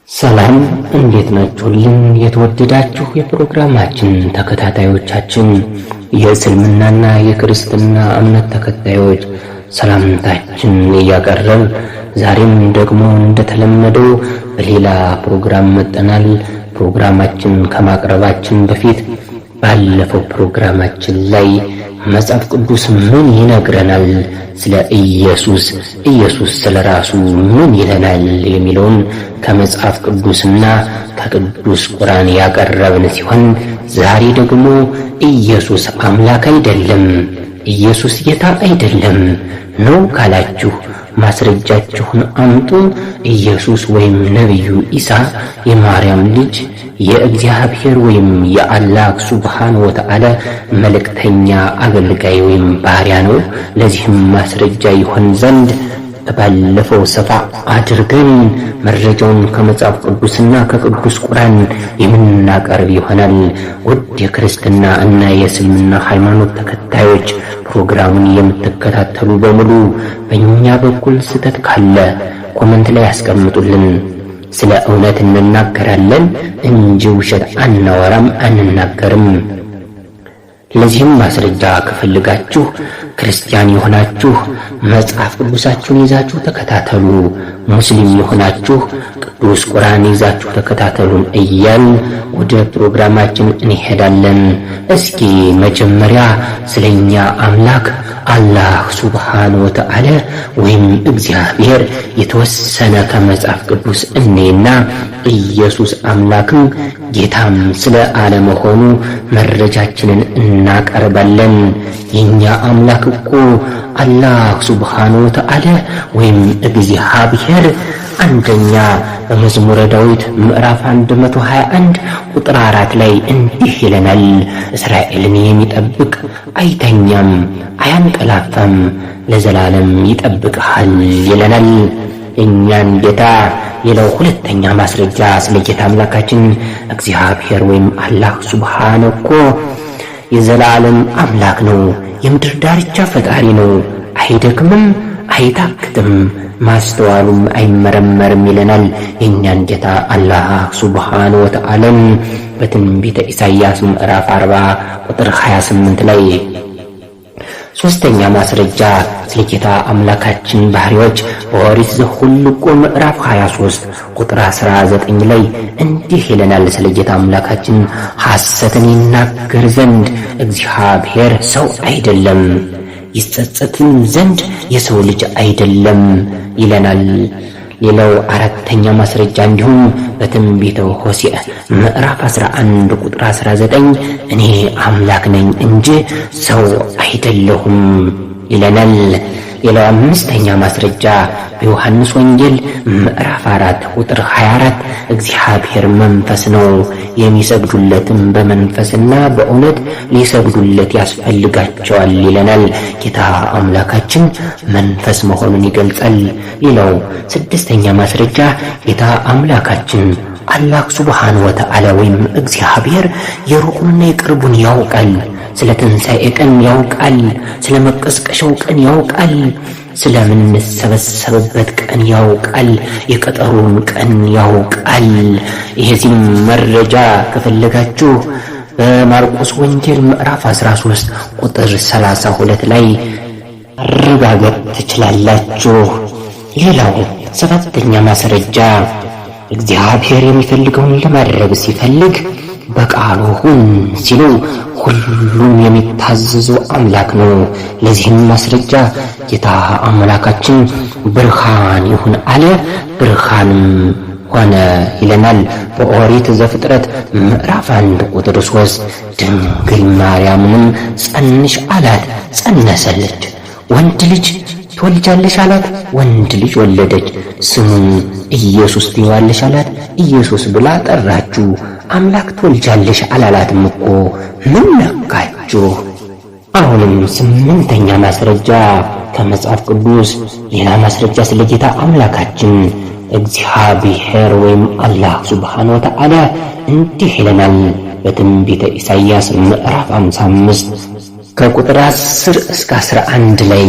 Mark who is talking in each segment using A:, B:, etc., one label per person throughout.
A: ሰላም እንዴት ናችሁልን? የተወደዳችሁ የፕሮግራማችን ተከታታዮቻችን፣ የእስልምናና የክርስትና እምነት ተከታዮች ሰላምታችን እያቀረብ ዛሬም ደግሞ እንደተለመደው በሌላ ፕሮግራም መጥተናል። ፕሮግራማችን ከማቅረባችን በፊት ባለፈው ፕሮግራማችን ላይ መጽሐፍ ቅዱስ ምን ይነግረናል ስለ ኢየሱስ ስለራሱ ምን ይለናል የሚለውን ከመጽሐፍ ቅዱስና ከቅዱስ ቁርአን ያቀረብን ሲሆን ዛሬ ደግሞ ኢየሱስ አምላክ አይደለም፣ ኢየሱስ ጌታ አይደለም ነው ካላችሁ ማስረጃችሁን አምጡ። ኢየሱስ ወይም ነብዩ ኢሳ የማርያም ልጅ የእግዚአብሔር ወይም የአላህ ሱብሃነሁ ወተዓላ መልእክተኛ አገልጋይ ወይም ባሪያ ነው። ለዚህም ማስረጃ ይሆን ዘንድ ባለፈው ሰፋ አድርገን መረጃውን ከመጽሐፍ ቅዱስና ከቅዱስ ቁርአን የምናቀርብ ይሆናል። ውድ የክርስትና እና የእስልምና ሃይማኖት ተከታዮች ፕሮግራሙን የምትከታተሉ በሙሉ በእኛ በኩል ስህተት ካለ ኮመንት ላይ ያስቀምጡልን። ስለ እውነት እንናገራለን እንጂ ውሸት አናወራም አንናገርም። ለዚህም ማስረጃ ከፈልጋችሁ ክርስቲያን የሆናችሁ መጽሐፍ ቅዱሳችሁን ይዛችሁ ተከታተሉ፣ ሙስሊም የሆናችሁ ቅዱስ ቁርአን ይዛችሁ ተከታተሉን እያል ወደ ፕሮግራማችን እንሄዳለን። እስኪ መጀመሪያ ስለኛ አምላክ አላህ ሱብሃነሁ ወተዓላ ወይም እግዚአብሔር የተወሰነ ከመጽሐፍ ቅዱስ እኔና ኢየሱስ አምላክም ጌታም ስለ አለመሆኑ መረጃችንን እናቀርባለን። የኛ አምላክ እኮ አላህ ሱብሃነሁ ወተዓላ ወይም እግዚአብሔር አንደኛ በመዝሙረ ዳዊት ምዕራፍ 121 ቁጥር 4 ላይ እንዲህ ይለናል፣ እስራኤልን የሚጠብቅ አይተኛም አያንቀላፋም ለዘላለም ይጠብቅሃል ይለናል። እኛን ጌታ ሌላው ሁለተኛ ማስረጃ ስለ ጌታ አምላካችን እግዚአብሔር ወይም አላህ ሱብሃነሁ እኮ የዘላለም አምላክ ነው፣ የምድር ዳርቻ ፈጣሪ ነው፣ አይደክምም አይታክትም ማስተዋሉም አይመረመርም ይለናል። የእኛን ጌታ አላህ ሱብሃነሁ ወተዓላ በትንቢተ ኢሳይያስ ምዕራፍ 40 ቁጥር 28 ላይ ሶስተኛ ማስረጃ ስለ ጌታ አምላካችን ባህሪዎች በኦሪት ዘኍልቍ ምዕራፍ 23 ቁጥር 19 ላይ እንዲህ ይለናል። ስለ ጌታ አምላካችን ሐሰትን ይናገር ዘንድ እግዚአብሔር ሰው አይደለም፣ ይጸጸትም ዘንድ የሰው ልጅ አይደለም ይለናል። ሌላው አራተኛ ማስረጃ እንዲሁም በትንቢተ ሆሴዕ ምዕራፍ 11 ቁጥር 19 እኔ አምላክ ነኝ እንጂ ሰው አይደለሁም ይለናል። ሌላው አምስተኛ ማስረጃ በዮሐንስ ወንጌል ምዕራፍ 4 ቁጥር 24 እግዚአብሔር መንፈስ ነው፣ የሚሰግዱለትም በመንፈስና በእውነት ሊሰግዱለት ያስፈልጋቸዋል ይለናል። ጌታ አምላካችን መንፈስ መሆኑን ይገልጻል። ሌላው ስድስተኛ ማስረጃ ጌታ አምላካችን አላህ ሱብሃነሁ ወተዓላ ወይም እግዚአብሔር የሩቁንና የቅርቡን ያውቃል። ስለ ትንሣኤ ቀን ያውቃል፣ ስለ መቀስቀሻው ቀን ያውቃል፣ ስለምንሰበሰብበት ቀን ያውቃል፣ የቀጠሮውን ቀን ያውቃል። ይህዚህም መረጃ ከፈለጋችሁ በማርቆስ ወንጌል ምዕራፍ 13 ቁጥር 32 ላይ አረጋገጥ ትችላላችሁ። ሌላው ሰባተኛ ማስረጃ እግዚአብሔር የሚፈልገውን ለማድረግ ሲፈልግ በቃሉ ሁን ሲሉ ሁሉም የሚታዘዘው አምላክ ነው። ለዚህም ማስረጃ ጌታ አምላካችን ብርሃን ይሁን አለ፣ ብርሃንም ሆነ ይለናል። በኦሪት ዘፍጥረት ምዕራፍ 1 ቁጥር 3 ድንግል ማርያምንም ጸንሽ አላት፣ ጸነሰለች። ወንድ ልጅ ትወልጃለሽ አላት፣ ወንድ ልጅ ወለደች። ስሙን ኢየሱስ ትይዋለሽ አላት፣ ኢየሱስ ብላ ጠራችሁ። አምላክ ትወልጃለሽ አላላትም እኮ ምን ነካችሁ? አሁንም ስምንተኛ ማስረጃ ከመጽሐፍ ቅዱስ ሌላ ማስረጃ ስለ ጌታ አምላካችን እግዚአብሔር ወይም አላህ ሱብሃነሁ ወተዓላ እንዲህ ይለናል በትንቢተ ኢሳይያስ ምዕራፍ 55 ከቁጥር 10 እስከ 11 ላይ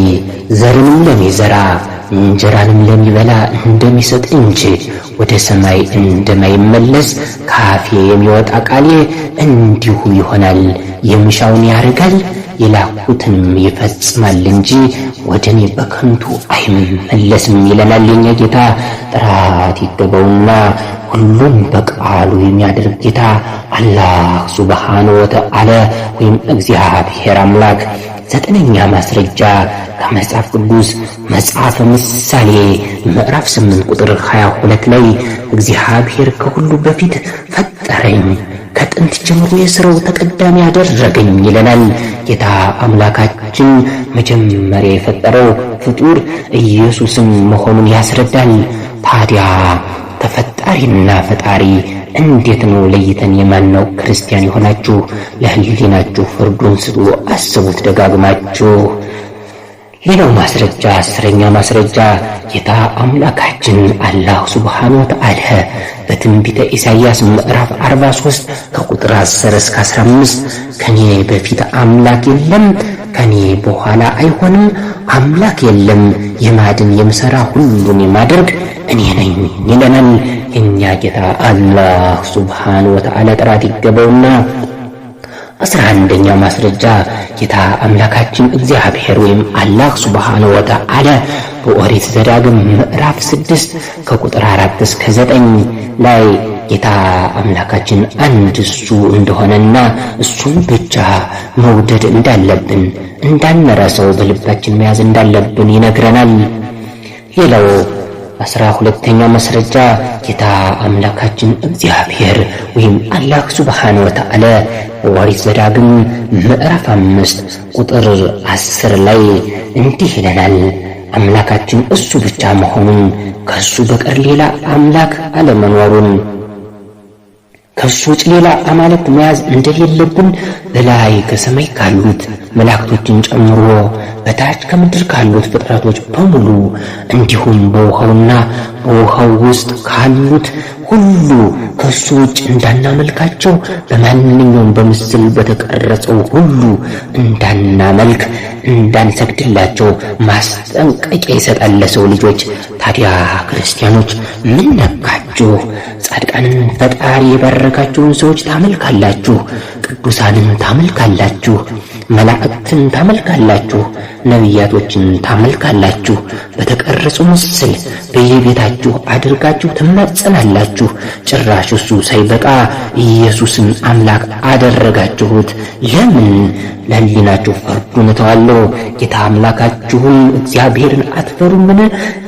A: ዘርንም ለሚዘራ እንጀራንም ለሚበላ እንደሚሰጥ እንጂ ወደ ሰማይ እንደማይመለስ ከአፌ የሚወጣ ቃሌ እንዲሁ ይሆናል። የሚሻውን ያደርጋል፣ የላኩትንም ይፈጽማል እንጂ ወደ እኔ በከንቱ አይመለስም ይለናል የኛ ጌታ። ጥራት ይገባውና ሁሉን በቃሉ የሚያደርግ ጌታ አላህ ሱብሓነሁ ወተዓላ ወይም እግዚአብሔር አምላክ። ዘጠነኛ ማስረጃ ከመጽሐፍ ቅዱስ መጽሐፈ ምሳሌ ምዕራፍ 8 ቁጥር 22 ላይ እግዚአብሔር ከሁሉ በፊት ፈጠረኝ፣ ከጥንት ጀምሮ የሥራው ተቀዳሚ ያደረገኝ ይለናል። ጌታ አምላካችን መጀመሪያ የፈጠረው ፍጡር ኢየሱስን መሆኑን ያስረዳል። ታዲያ ተፈጣሪና ፈጣሪ እንዴት ነው ለይተን የማናውቅ? ክርስቲያን የሆናችሁ ለህሊናችሁ ፍርዱን ስጡ፣ አስቡት ደጋግማችሁ። ሌላው ማስረጃ፣ አስረኛ ማስረጃ ጌታ አምላካችን አላህ ሱብሓነሁ ወተዓላ በትንቢተ ኢሳይያስ ምዕራፍ 43 ከቁጥር 10 እስከ 15 ከኔ በፊት አምላክ የለም፣ ከኔ በኋላ አይሆንም፣ አምላክ የለም፣ የማድን የምሰራ ሁሉን የማደርግ እኔ ነኝ ይለናል የኛ ጌታ አላህ ሱብሓነሁ ወተዓላ። ጥራት ይገባውና 11ኛው ማስረጃ ጌታ አምላካችን እግዚአብሔር ወይም አላህ ሱብሓነሁ ወተዓላ በኦሪት ዘዳግም ምዕራፍ 6 ከቁጥር 4 እስከ 9 ላይ ጌታ አምላካችን አንድ እሱ እንደሆነና እሱን ብቻ መውደድ እንዳለብን እንዳንረሳው በልባችን መያዝ እንዳለብን ይነግረናል። ሌላው 12ኛው ማስረጃ ጌታ አምላካችን እግዚአብሔር ወይም አላህ ሱብሓነሁ ወተዓላ በኦሪት ዘዳግም ምዕራፍ 5 ቁጥር 10 ላይ እንዲህ ይለናል፣ አምላካችን እሱ ብቻ መሆኑን ከሱ በቀር ሌላ አምላክ አለመኖሩን ከሱ ውጭ ሌላ አማልክት መያዝ እንደሌለብን በላይ ከሰማይ ካሉት መላእክቶችን ጨምሮ በታች ከምድር ካሉት ፍጥረቶች በሙሉ እንዲሁም በውሃውና በውሃው ውስጥ ካሉት ሁሉ ከሱ ውጭ እንዳናመልካቸው በማንኛውም በምስል በተቀረጸው ሁሉ እንዳናመልክ እንዳንሰግድላቸው ማስጠንቀቂያ ይሰጣል ለሰው ልጆች። ታዲያ ክርስቲያኖች ምን ነካችሁ? ጻድቃንን ፈጣሪ የባረካቸውን ሰዎች ታመልካላችሁ፣ ቅዱሳንን ታመልካላችሁ፣ መላእክትን ታመልካላችሁ፣ ነቢያቶችን ታመልካላችሁ። በተቀረጹ ምስል በየቤታችሁ አድርጋችሁ ትማጸናላችሁ። ጭራሽ እሱ ሳይበቃ ኢየሱስን አምላክ አደረጋችሁት። ለምን? ለሕሊናችሁ ፍርዱን እተዋለሁ። ጌታ አምላካችሁን እግዚአብሔርን አትፈሩምን?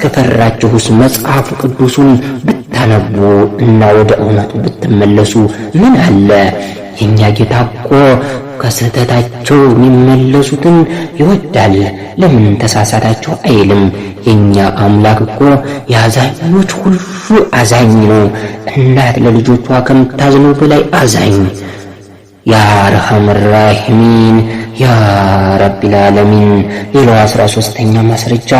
A: ከፈራችሁስ መጽሐፍ ቅዱሱን ብታነቡ እና ወደ እውነቱ ብትመለሱ ምን አለ? የኛ ጌታ እኮ ከስህተታቸው የሚመለሱትን ይወዳል። ለምን ተሳሳታቸው አይልም። የኛ አምላክ እኮ የአዛኞች ሁሉ አዛኝ ነው። እናት ለልጆቿ ከምታዝነው በላይ አዛኝ። ያ አርሐመር ራሒሚን ያ ረቢል ዓለሚን። ሌላው 13ኛ ማስረጃ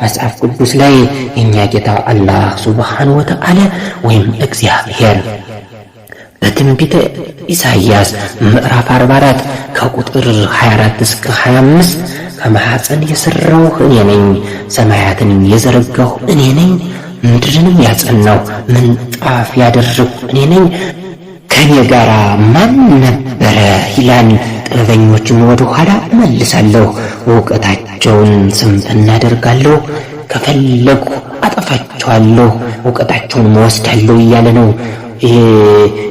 A: መጽሐፍ ቅዱስ ላይ የኛ ጌታ አላህ ሱብሓነሁ ወተዓላ ወይም እግዚአብሔር በትንቢተ ኢሳይያስ ምዕራፍ 44 ከቁጥር 24 እስከ 25 ከማኅፀን የሠራሁህ እኔ ነኝ፣ ሰማያትን የዘረጋሁ እኔ ነኝ፣ ምድርንም ያጸናሁ ምንጣፍ ያደረግሁ እኔ ነኝ፣ ከኔ ጋር ማን ነበረ ይላል። ጥበበኞችን ወደ ኋላ እመልሳለሁ፣ እውቀታቸውን ስንፍና አደርጋለሁ፣ ከፈለግሁ አጠፋቸዋለሁ፣ እውቀታቸውን መወስዳለሁ እያለ ነው።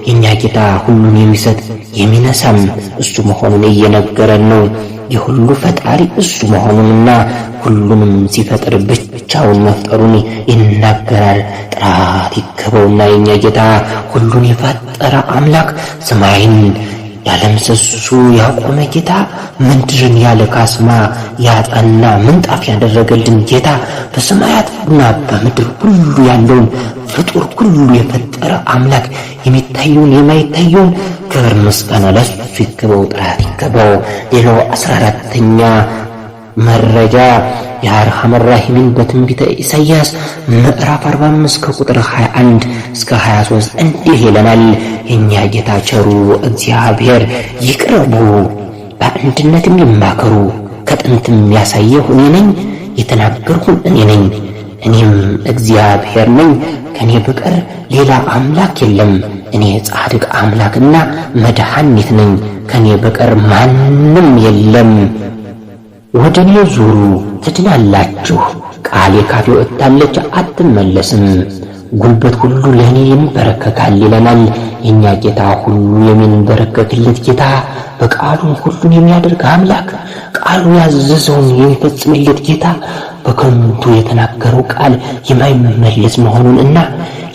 A: የኛ ጌታ ሁሉን የሚሰጥ የሚነሳም እሱ መሆኑን እየነገረን ነው። የሁሉ ፈጣሪ እሱ መሆኑንና ሁሉንም ሲፈጥር ብቻውን መፍጠሩን ይናገራል። ጥራት ይገባውና የኛ ጌታ ሁሉን የፈጠረ አምላክ፣ ሰማይን ያለ ምሰሶ ያቆመ ጌታ፣ ምድርን ያለ ካስማ ያጠና ምንጣፍ ያደረገልን ጌታ፣ በሰማያትና በምድር ሁሉ ያለውን ፍጡር ሁሉ የፈጠረ አምላክ፣ የሚታየውን የማይታየውን ክብር ምስጋና ለሱ ይገባው፣ ጥራት ይገባው። ሌላው 14ኛ መረጃ የአርሐመር ራሒሚን በትንቢተ ኢሳይያስ ምዕራፍ 45 ከቁጥር 21 እስከ 23 እንዲህ ይለናል። የኛ ጌታ ቸሩ እግዚአብሔር ይቅረቡ፣ በአንድነትም ይማከሩ። ከጥንትም ያሳየሁ እኔ ነኝ፣ የተናገርኩም እኔ ነኝ። እኔም እግዚአብሔር ነኝ፣ ከኔ በቀር ሌላ አምላክ የለም። እኔ ጻድቅ አምላክና መድኃኒት ነኝ፣ ከኔ በቀር ማንም የለም። ወደ እኔ ዙሩ ትድናላችሁ፣ ቃሌ ካፌ ወጥታለች አትመለስም። ጉልበት ሁሉ ለእኔ ይንበረከካል ይለናል የእኛ ጌታ። ሁሉ የሚንበረከክለት ጌታ፣ በቃሉም ሁሉን የሚያደርግ አምላክ፣ ቃሉ ያዘዘውን የሚፈጽምለት ጌታ፣ በከንቱ የተናገረው ቃል የማይመለስ መሆኑን እና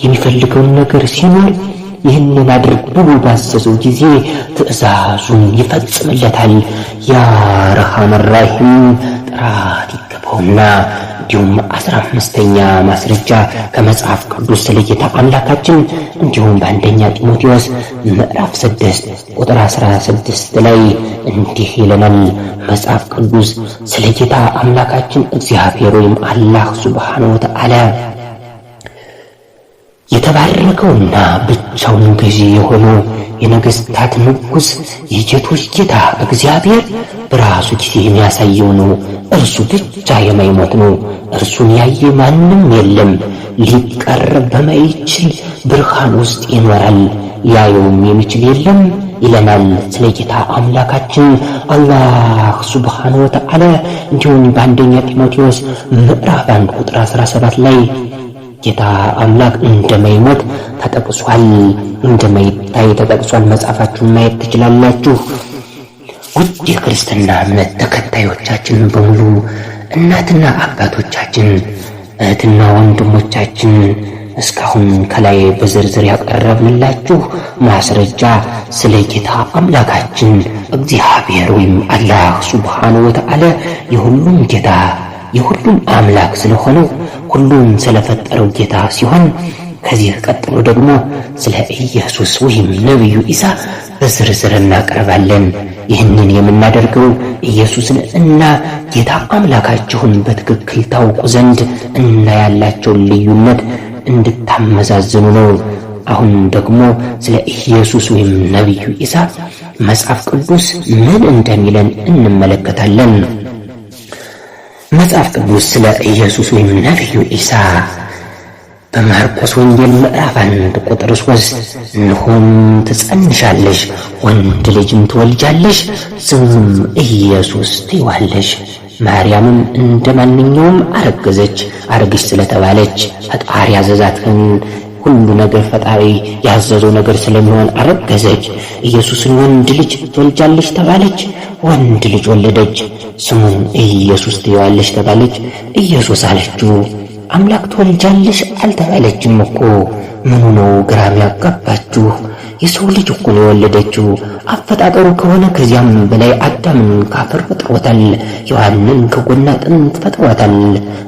A: የሚፈልገውን ነገር ሲኖር ይህንን አድርግ ብሎ ባዘዘው ጊዜ ትእዛዙን ይፈጽምለታል። ያ ረሐመን ራሒም ጥራት ይገባውና። እንዲሁም 15ኛ ማስረጃ ከመጽሐፍ ቅዱስ ስለ ጌታ አምላካችን እንዲሁም በአንደኛ ጢሞቴዎስ ምዕራፍ 6 ቁጥር 16 ላይ እንዲህ ይለናል መጽሐፍ ቅዱስ ስለ ጌታ አምላካችን እግዚአብሔር ወይም አላህ ሱብሓነሁ ወተዓላ የተባረከውና ብቻውን ገዢ የሆነው የነገሥታት ንጉሥ የጌቶች ጌታ እግዚአብሔር በራሱ ጊዜ የሚያሳየው ነው። እርሱ ብቻ የማይሞት ነው። እርሱን ያየ ማንም የለም። ሊቀርብ በማይችል ብርሃን ውስጥ ይኖራል፣ ሊያየውም የሚችል የለም ይለናል ስለ ጌታ አምላካችን አላህ ሱብሓነሁ ወተዓላ። እንዲሁም በአንደኛ ጢሞቴዎስ ምዕራፍ 1 ቁጥር 17 ላይ ጌታ አምላክ እንደማይሞት ተጠቅሷል፣ እንደማይታይ ተጠቅሷል። መጽሐፋችሁን ማየት ትችላላችሁ። ውድ የክርስትና እምነት ተከታዮቻችን በሙሉ እናትና አባቶቻችን፣ እህትና ወንድሞቻችን እስካሁን ከላይ በዝርዝር ያቀረብንላችሁ ማስረጃ ስለ ጌታ አምላካችን እግዚአብሔር ወይም አላህ ሱብሓነሁ ወተዓላ የሁሉም ጌታ የሁሉም አምላክ ስለሆነው ሁሉም ስለፈጠረው ጌታ ሲሆን ከዚህ ቀጥሎ ደግሞ ስለ ኢየሱስ ወይም ነቢዩ ኢሳ በዝርዝር እናቀርባለን። ይህንን የምናደርገው ኢየሱስን እና ጌታ አምላካችሁን በትክክል ታውቁ ዘንድ እና ያላቸውን ልዩነት እንድታመዛዝኑ ነው። አሁን ደግሞ ስለ ኢየሱስ ወይም ነቢዩ ኢሳ መጽሐፍ ቅዱስ ምን እንደሚለን እንመለከታለን። መጽሐፍ ቅዱስ ስለ ኢየሱስ ወይም ነቢዩ ኢሳ በማርቆስ ወንጌል ምዕራፍ 1 ቁጥር 3 እነሆም ትጸንሻለሽ፣ ወንድ ልጅም ትወልጃለሽ፣ ስሙም ኢየሱስ ትይዋለሽ። ማርያምም እንደ ማንኛውም አረገዘች። አረገች ስለተባለች ፈጣሪ ያዘዛትን ሁሉ ነገር ፈጣሪ ያዘዘው ነገር ስለሚሆን አረገዘች። ኢየሱስን ወንድ ልጅ ትወልጃለሽ ተባለች፣ ወንድ ልጅ ወለደች። ስሙን ኢየሱስ ትይዋለሽ ተባለች፣ ኢየሱስ አለችው። አምላክ ትወልጃለሽ አልተባለችም እኮ። ምኑ ነው ግራም ያጋባችሁ? የሰው ልጅ እኮ ነው የወለደችው። አፈጣጠሩ ከሆነ ከዚያም በላይ አዳምን ካፈር ፈጥሮታል፣ ሔዋንን ከጎና አጥንት ፈጥሮታል።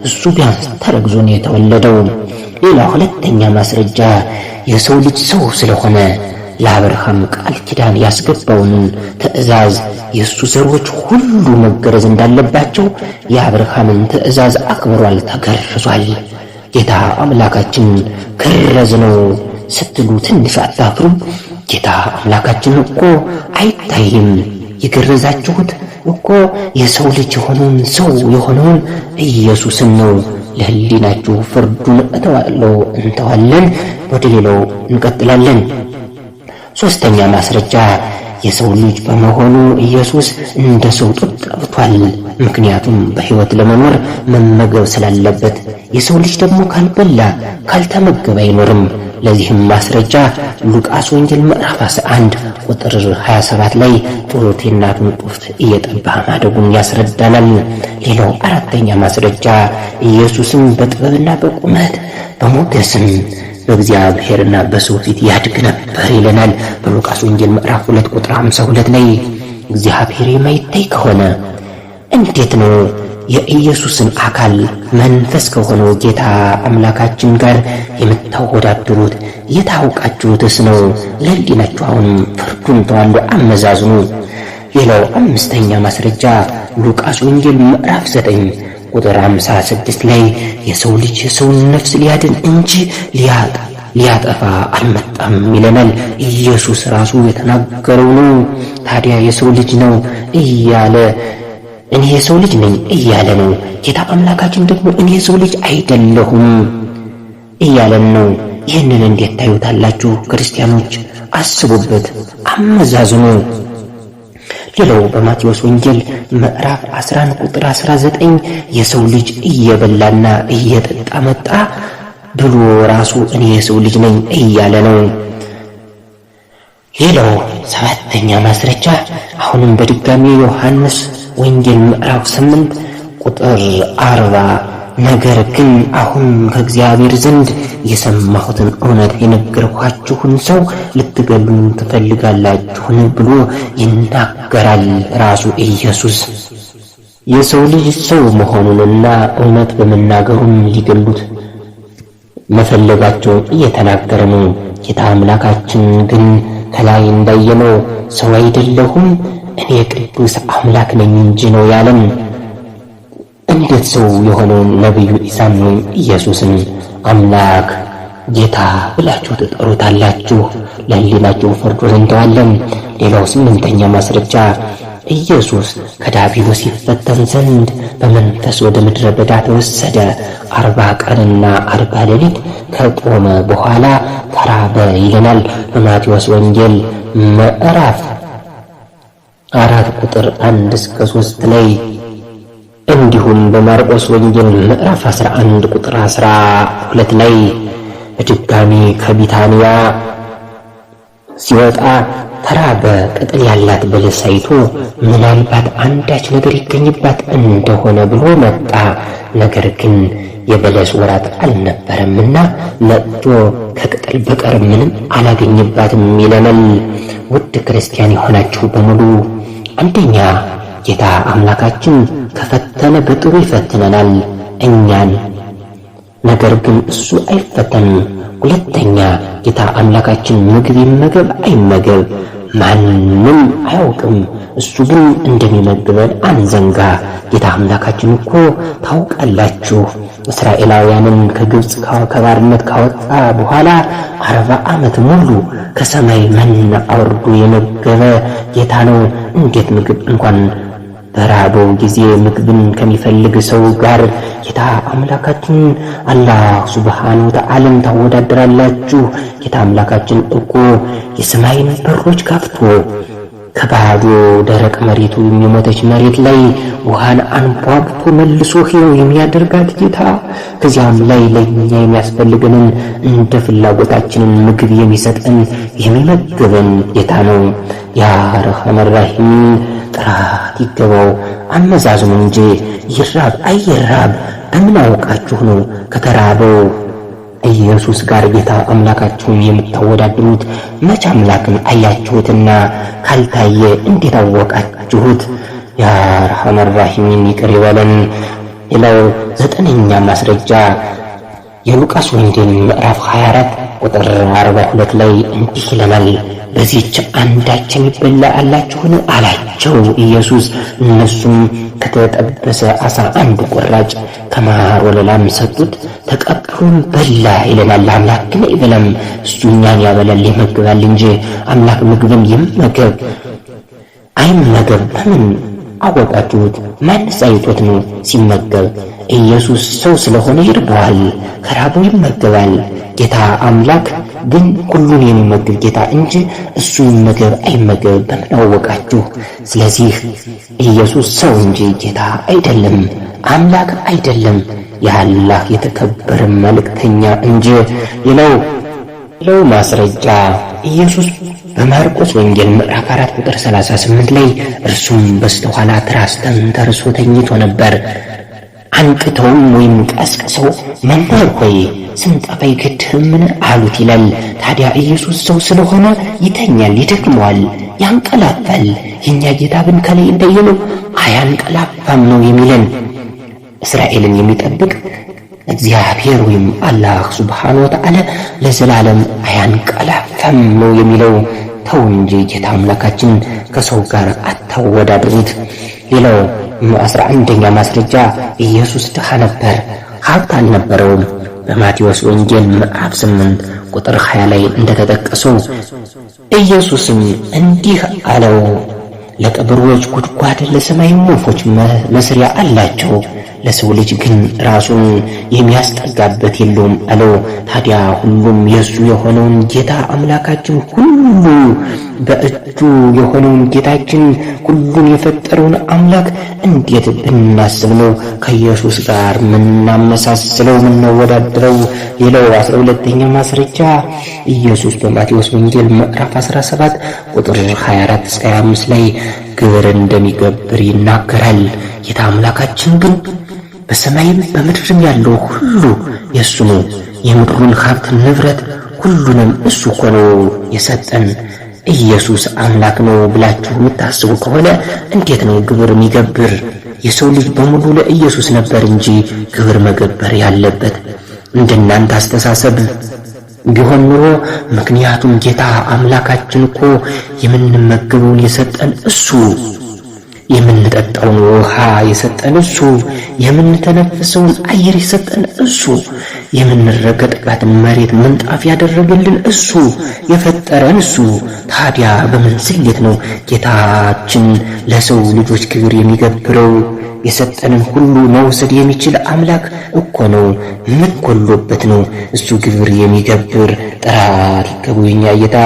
A: እሱ ቢያንስ ተረግዞ ነው የተወለደው። ሌላ ሁለተኛ ማስረጃ የሰው ልጅ ሰው ስለሆነ ለአብርሃም ቃል ኪዳን ያስገባውን ትእዛዝ የእሱ ዘሮች ሁሉ መገረዝ እንዳለባቸው የአብርሃምን ትእዛዝ አክብሯል፣ ተገርዟል። ጌታ አምላካችን ገረዝ ነው ስትሉ ትንሽ አታፍሩም? ጌታ አምላካችን እኮ አይታይም። የገረዛችሁት እኮ የሰው ልጅ የሆነውን ሰው የሆነውን ኢየሱስን ነው። ለህሊናችሁ ፍርዱን እንተዋለን። ወደ ሌላው እንቀጥላለን። ሶስተኛ ማስረጃ የሰው ልጅ በመሆኑ ኢየሱስ እንደ ሰው ጡት ጠብቷል። ምክንያቱም በሕይወት ለመኖር መመገብ ስላለበት። የሰው ልጅ ደግሞ ካልበላ ካልተመገበ አይኖርም። ለዚህም ማስረጃ ሉቃስ ወንጌል ምዕራፍ 11 ቁጥር 27 ላይ ጡት የእናቱን ጡት እየጠባ ማደጉን ያስረዳናል። ሌላው አራተኛ ማስረጃ ኢየሱስም በጥበብና በቁመት በሞገስም በእግዚአብሔርና በሰው ፊት ያድግ ነበር ይለናል በሉቃስ ወንጌል ምዕራፍ 2 ቁጥር 52 ላይ። እግዚአብሔር የማይታይ ከሆነ እንዴት ነው የኢየሱስን አካል መንፈስ ከሆነው ጌታ አምላካችን ጋር የምታወዳድሩት? የታወቃችሁትስ ነው? ለህሊናችሁ አሁንም ፍርዱን ተዋሉ፣ አመዛዝኑ። ሌላው አምስተኛ ማስረጃ ሉቃስ ወንጌል ምዕራፍ 9 ቁጥር 56 ላይ የሰው ልጅ የሰውን ነፍስ ሊያድን እንጂ ሊያጠፋ አልመጣም ይለናል። ኢየሱስ ራሱ የተናገረው ነው። ታዲያ የሰው ልጅ ነው እያለ እኔ የሰው ልጅ ነኝ እያለ ነው። ጌታ አምላካችን ደግሞ እኔ የሰው ልጅ አይደለሁም እያለን ነው። ይህንን እንዴት ታዩታላችሁ ክርስቲያኖች? አስቡበት፣ አመዛዝኑ። ሌላው በማቴዎስ ወንጌል ምዕራፍ 11 ቁጥር 19 የሰው ልጅ እየበላና እየጠጣ መጣ ብሎ ራሱ እኔ የሰው ልጅ ነኝ እያለ ነው። ሌላው ሰባተኛ ማስረጃ አሁንም በድጋሚ ዮሐንስ ወንጌል ምዕራፍ 8 ቁጥር 40 ነገር ግን አሁን ከእግዚአብሔር ዘንድ የሰማሁትን እውነት የነገርኳችሁን ሰው ልትገሉን ትፈልጋላችሁን ብሎ ይናገራል ራሱ ኢየሱስ። የሰው ልጅ ሰው መሆኑንና እውነት በመናገሩም ሊገሉት መፈለጋቸውን እየተናገረ ነው። ጌታ አምላካችን ግን ከላይ እንዳየነው ሰው አይደለሁም እኔ ቅዱስ አምላክ ነኝ እንጂ ነው ያለን። እንዴት ሰው የሆነውን ነቢዩ ኢሳን ወይም ኢየሱስን አምላክ ጌታ ብላችሁ ትጠሩታላችሁ? ለሕሊናችሁ ፈርዶ እንተዋለን። ሌላው ስምንተኛ ማስረጃ ኢየሱስ ከዲያብሎስ ሲፈተን ዘንድ በመንፈስ ወደ ምድረ በዳ ተወሰደ። 40 ቀንና 40 ሌሊት ከጦመ በኋላ ተራበ ይለናል በማቴዎስ ወንጌል ምዕራፍ 4 ቁጥር 1 እስከ 3 ላይ። እንዲሁም በማርቆስ ወንጌል ምዕራፍ 11 ቁጥር 12 ላይ በድጋሚ ከቢታንያ ሲወጣ ተራበ። ቅጠል ያላት በለስ አይቶ ምናልባት አንዳች ነገር ይገኝባት እንደሆነ ብሎ መጣ። ነገር ግን የበለስ ወራት አልነበረምና መጥቶ ከቅጠል በቀር ምንም አላገኝባትም ይለናል። ውድ ክርስቲያን የሆናችሁ በሙሉ አንደኛ ጌታ አምላካችን ከፈተነ በጥሩ ይፈትነናል እኛን፣ ነገር ግን እሱ አይፈተንም። ሁለተኛ ጌታ አምላካችን ምግብ ይመገብ አይመገብ ማንም አያውቅም፣ እሱ ግን እንደሚመግበን አንዘንጋ። ጌታ አምላካችን እኮ ታውቃላችሁ እስራኤላውያንን ከግብፅ ከባርነት ካወጣ በኋላ 40 ዓመት ሙሉ ከሰማይ መና አውርዶ የመገበ ጌታ ነው። እንዴት ምግብ እንኳን በራበው ጊዜ ምግብን ከሚፈልግ ሰው ጋር ጌታ አምላካችን አላህ ሱብሓነሁ ወተዓላ ታወዳደራላችሁ? ጌታ አምላካችን እኮ የሰማይን በሮች ከፍቶ ከባዶ ደረቅ መሬቱ የሚሞተች መሬት ላይ ውሃን አንቧብቶ መልሶ ሕያው የሚያደርጋት ጌታ፣ ከዚያም ላይ ለኛ የሚያስፈልገንን እንደ ፍላጎታችንን ምግብ የሚሰጠን የሚመግበን ጌታ ነው። ያ ረህማን ረሂም ጥራት ይገባው። አመዛዝኑ እንጂ ይራብ አይራብ በምን አውቃችሁ ነው ከተራበው ኢየሱስ ጋር ጌታ አምላካችሁን የምታወዳድሩት? መቼ አምላክን አያችሁትና? ካልታየ እንዴት አወቃችሁት? ያ ረህማን ረሂም ይቅር ይበለን። ሌላው 9ኛ ማስረጃ የሉቃስ ወንጌል ምዕራፍ 24 ቁጥር 42 ላይ እንዲህ ይለናል፣ በዚህች አንዳች የሚበላ አላችሁን አላቸው ኢየሱስ። እነሱም ከተጠበሰ ዓሣ 1 ቁራጭ ከማር ወለላም ሰጡት፣ ተቀብሎም በላ ይለናል። አምላክ ግን አይበላም፣ እሱ እኛን ያበላል ይመግባል እንጂ። አምላክ ምግብን ይመገብ አይመገብ በምን አወቃችሁት? ማንስ አይቶት ነው ሲመገብ? ኢየሱስ ሰው ስለሆነ ይርበዋል፣ ከራበው ይመገባል። ጌታ አምላክ ግን ሁሉን የሚመግብ ጌታ እንጂ እሱ ይመገብ አይመገብ በምን አወቃችሁ? ስለዚህ ኢየሱስ ሰው እንጂ ጌታ አይደለም፣ አምላክ አይደለም፣ የአላህ የተከበረ መልእክተኛ እንጂ። ሌላው ማስረጃ ኢየሱስ በማርቆስ ወንጌል ምዕራፍ 4 ቁጥር 38 ላይ እርሱም በስተኋላ ትራስ ተንተርሶ ተኝቶ ነበር። አንቅተውም ወይም ቀስቅሰው መምህር ሆይ ስንጠፋ ይገድህምን አሉት ይላል። ታዲያ ኢየሱስ ሰው ስለሆነ ይተኛል፣ ይደክመዋል፣ ያንቀላፋል። የእኛ ጌታ ግን ከላይ እንዳየነው አያንቀላፋም ነው የሚለን። እስራኤልን የሚጠብቅ እግዚአብሔር ወይም አላህ ሱብሓነሁ ወተዓላ ለዘላለም አያንቀላፋም ነው የሚለው። ተው እንጂ ጌታ አምላካችን ከሰው ጋር አታወዳድሩት። ሌላው 11ኛ ማስረጃ ኢየሱስ ድሃ ነበር፣ ሀብት አልነበረውም። በማቴዎስ ወንጌል ምዕራፍ 8 ቁጥር 20 ላይ እንደተጠቀሰው ኢየሱስም እንዲህ አለው፣ ለቀበሮች ጉድጓድ፣ ለሰማይም ወፎች መስሪያ አላቸው፣ ለሰው ልጅ ግን ራሱን የሚያስጠጋበት የለውም አለው። ታዲያ ሁሉም የእሱ የሆነውን ጌታ አምላካችን ሁሉ በእጁ የሆነውን ጌታችን ሁሉን የፈጠረውን አምላክ እንዴት ብናስብ ነው ከኢየሱስ ጋር ምናመሳስለው ምናወዳድረው? ሌላው 12ኛ ማስረጃ ኢየሱስ በማቴዎስ ወንጌል ምዕራፍ 17 ቁጥር 24 እስከ 25 ላይ ግብር እንደሚገብር ይናገራል። ጌታ አምላካችን ግን በሰማይም በምድርም ያለው ሁሉ የእሱ ነው። የምድሩን ሀብት ንብረት ሁሉንም እሱ እኮ ነው የሰጠን። ኢየሱስ አምላክ ነው ብላችሁ የምታስቡ ከሆነ እንዴት ነው ግብር የሚገብር? የሰው ልጅ በሙሉ ለኢየሱስ ነበር እንጂ ግብር መገበር ያለበት እንደናንተ አስተሳሰብ ቢሆን ኑሮ። ምክንያቱም ጌታ አምላካችን እኮ የምንመገበውን የሰጠን እሱ፣ የምንጠጣውን ውሃ የሰጠን እሱ፣ የምንተነፍሰውን አየር የሰጠን እሱ፣ የምንረገጥባትን መሬት ምንጣፍ ያደረገልን እሱ፣ የፈጠረን እሱ። ታዲያ በምን ስሌት ነው ጌታችን ለሰው ልጆች ክብር የሚገብረው? የሰጠንን ሁሉ መውሰድ የሚችል አምላክ እኮ ነው። ምን ጎሎበት ነው እሱ ግብር የሚገብር? ጥራት ይገቡ የኛ ጌታ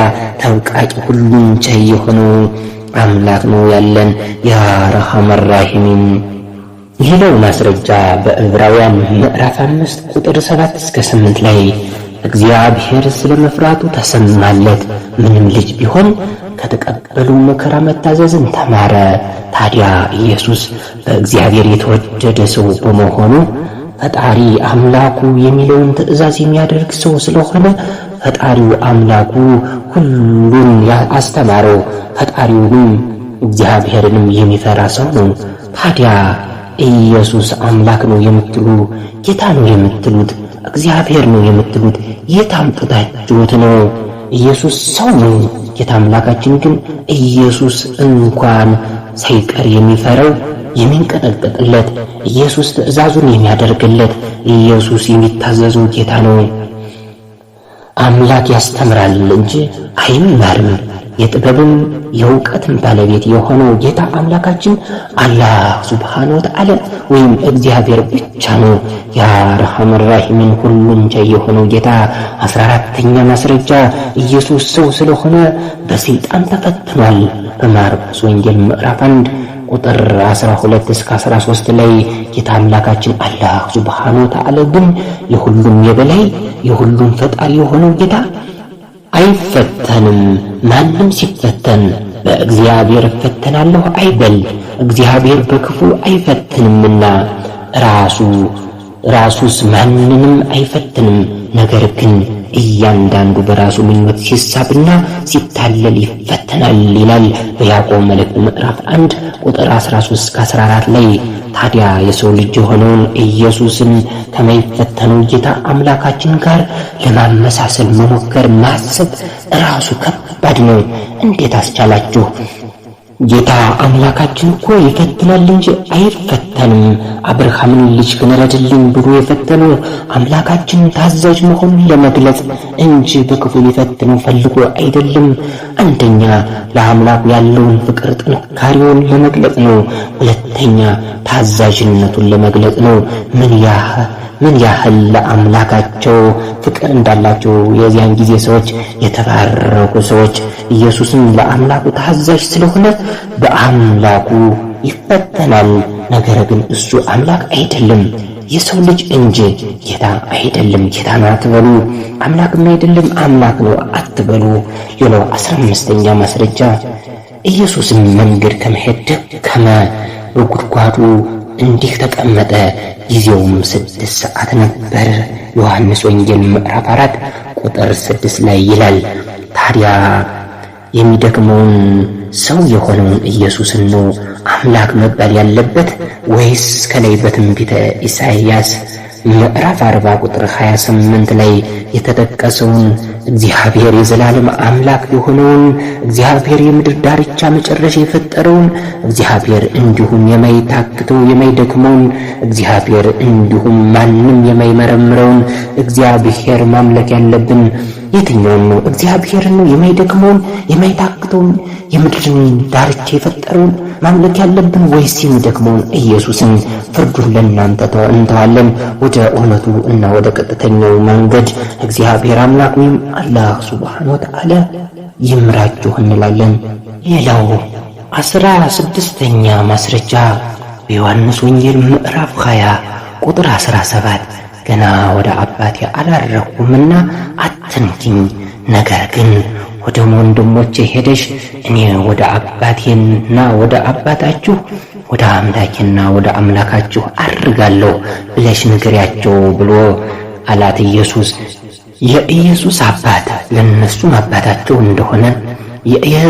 A: ተብቃቂ ሁሉን ቻይ የሆነው አምላክ ነው ያለን። ያ ረሐመን ራሒም። ሌላው ማስረጃ በዕብራውያን ምዕራፍ 5 ቁጥር 7 እስከ 8 ላይ እግዚአብሔር ስለ መፍራቱ ተሰማለት፣ ምንም ልጅ ቢሆን ከተቀበሉ መከራ መታዘዝን ተማረ። ታዲያ ኢየሱስ በእግዚአብሔር የተወደደ ሰው በመሆኑ ፈጣሪ አምላኩ የሚለውን ትእዛዝ የሚያደርግ ሰው ስለሆነ ፈጣሪው አምላኩ ሁሉን አስተማረው። ፈጣሪውንም እግዚአብሔርንም የሚፈራ ሰው ነው። ታዲያ ኢየሱስ አምላክ ነው የምትሉ፣ ጌታ ነው የምትሉት፣ እግዚአብሔር ነው የምትሉት የት አምጥታችሁት ነው? ኢየሱስ ሰው ነው። ጌታ አምላካችን ግን ኢየሱስ እንኳን ሳይቀር የሚፈራው የሚንቀጠቀጥለት፣ ኢየሱስ ትእዛዙን የሚያደርግለት፣ ኢየሱስ የሚታዘዘው ጌታ ነው። አምላክ ያስተምራል እንጂ አይማርም። የጥበብም የእውቀትም ባለቤት የሆነው ጌታ አምላካችን አላህ ሱብሓነሁ ወተዓላ ወይም እግዚአብሔር ብቻ ነው። ያ ረሐመን ራሒምን ሁሉን ቻይ የሆነው ጌታ 14ኛ ማስረጃ ኢየሱስ ሰው ስለሆነ በሰይጣን ተፈትኗል። በማርቆስ ወንጌል ምዕራፍ 1 ቁጥር 12 እስከ 13 ላይ ጌታ አምላካችን አላህ ሱብሓነሁ ወተዓላ ግን የሁሉም የበላይ የሁሉም ፈጣሪ የሆነው ጌታ አይፈተንም። ማንም ሲፈተን በእግዚአብሔር እፈተናለሁ አይበል፣ እግዚአብሔር በክፉ አይፈትንምና ራሱስ ማንንም አይፈትንም። ነገር ግን እያንዳንዱ በራሱ ምኞት ሲሳብና ሲታለል ይፈተናል ይላል በያዕቆብ መልእክት ምዕራፍ 1 ቁጥር 13 እስከ 14 ላይ። ታዲያ የሰው ልጅ የሆነውን ኢየሱስን ከማይፈተነው ጌታ አምላካችን ጋር ለማመሳሰል መሞከር ማሰብ ራሱ ከባድ ነው። እንዴት አስቻላችሁ? ጌታ አምላካችን እኮ ይፈትናል እንጂ አይፈተንም። አብርሃምን ልጅህን ረድልኝ ብሎ የፈተነው አምላካችን ታዛዥ መሆኑን ለመግለጽ እንጂ በክፉ ሊፈትነው ፈልጎ አይደለም። አንደኛ ለአምላኩ ያለውን ፍቅር ጥንካሬውን ለመግለጽ ነው። ሁለተኛ ታዛዥነቱን ለመግለጽ ነው። ምን ያህል ለአምላካቸው ፍቅር እንዳላቸው የዚያን ጊዜ ሰዎች የተባረኩ ሰዎች። ኢየሱስም ለአምላኩ ታዛዥ ስለሆነ በአምላኩ ይፈተናል። ነገር ግን እሱ አምላክ አይደለም፣ የሰው ልጅ እንጂ ጌታ አይደለም። ጌታ ነው አትበሉ፣ አምላክም አይደለም አምላክ ነው አትበሉ። ሌላው 15ኛ ማስረጃ ኢየሱስም መንገድ ከመሄድ ደከመ፣ በጉድጓዱ እንዲህ ተቀመጠ። ጊዜውም 6 ሰዓት ነበር። ዮሐንስ ወንጌል ምዕራፍ 4 ቁጥር 6 ላይ ይላል። ታዲያ የሚደክመውን ሰው የሆነውን ኢየሱስን ነው አምላክ መባል ያለበት ወይስ ከላይ በትንቢተ ኢሳይያስ ምዕራፍ 40 ቁጥር 28 ላይ የተጠቀሰውን እግዚአብሔር የዘላለም አምላክ የሆነውን እግዚአብሔር የምድር ዳርቻ መጨረሻ የፈጠረውን እግዚአብሔር እንዲሁም የማይታክተው የማይደክመውን እግዚአብሔር እንዲሁም ማንም የማይመረምረውን እግዚአብሔር ማምለክ ያለብን የትኛውን ነው? እግዚአብሔርን ነው የማይደክመውን የማይታክተውን የምድርን ዳርቻ የፈጠረውን ማምለክ ያለብን ወይስ የሚደክመውን ኢየሱስን? ፍርዱን ለእናንተ እንተዋለን። ወደ እውነቱ እና ወደ ቀጥተኛው መንገድ እግዚአብሔር አምላክ ወይም አላህ ሱብሓነሁ ወተዓላ ይምራችሁ እንላለን። ሌላው 16ኛ ማስረጃ በዮሐንስ ወንጌል ምዕራፍ 20 ቁጥር 17 ገና ወደ አባቴ አላረኩምና አትንኪኝ፣ ነገር ግን ወደ ወንድሞቼ ሄደሽ እኔ ወደ አባቴና ወደ አባታችሁ ወደ አምላኬና ወደ አምላካችሁ አርጋለሁ ብለሽ ንገሪያቸው ብሎ አላት ኢየሱስ። የኢየሱስ አባት ለእነሱም አባታቸው እንደሆነ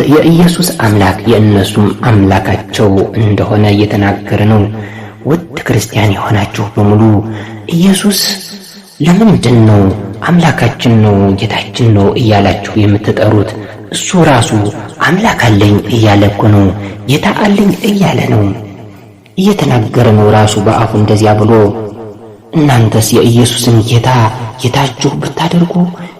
A: የኢየሱስ አምላክ የእነሱም አምላካቸው እንደሆነ እየተናገረ ነው። ውድ ክርስቲያን የሆናችሁ በሙሉ ኢየሱስ ለምንድን ነው አምላካችን ነው ጌታችን ነው እያላችሁ የምትጠሩት? እሱ ራሱ አምላክ አለኝ እያለ እኮ ነው። ጌታ አለኝ እያለ ነው እየተናገረ ነው ራሱ በአፉ እንደዚያ ብሎ። እናንተስ የኢየሱስን ጌታ ጌታችሁ ብታደርጉ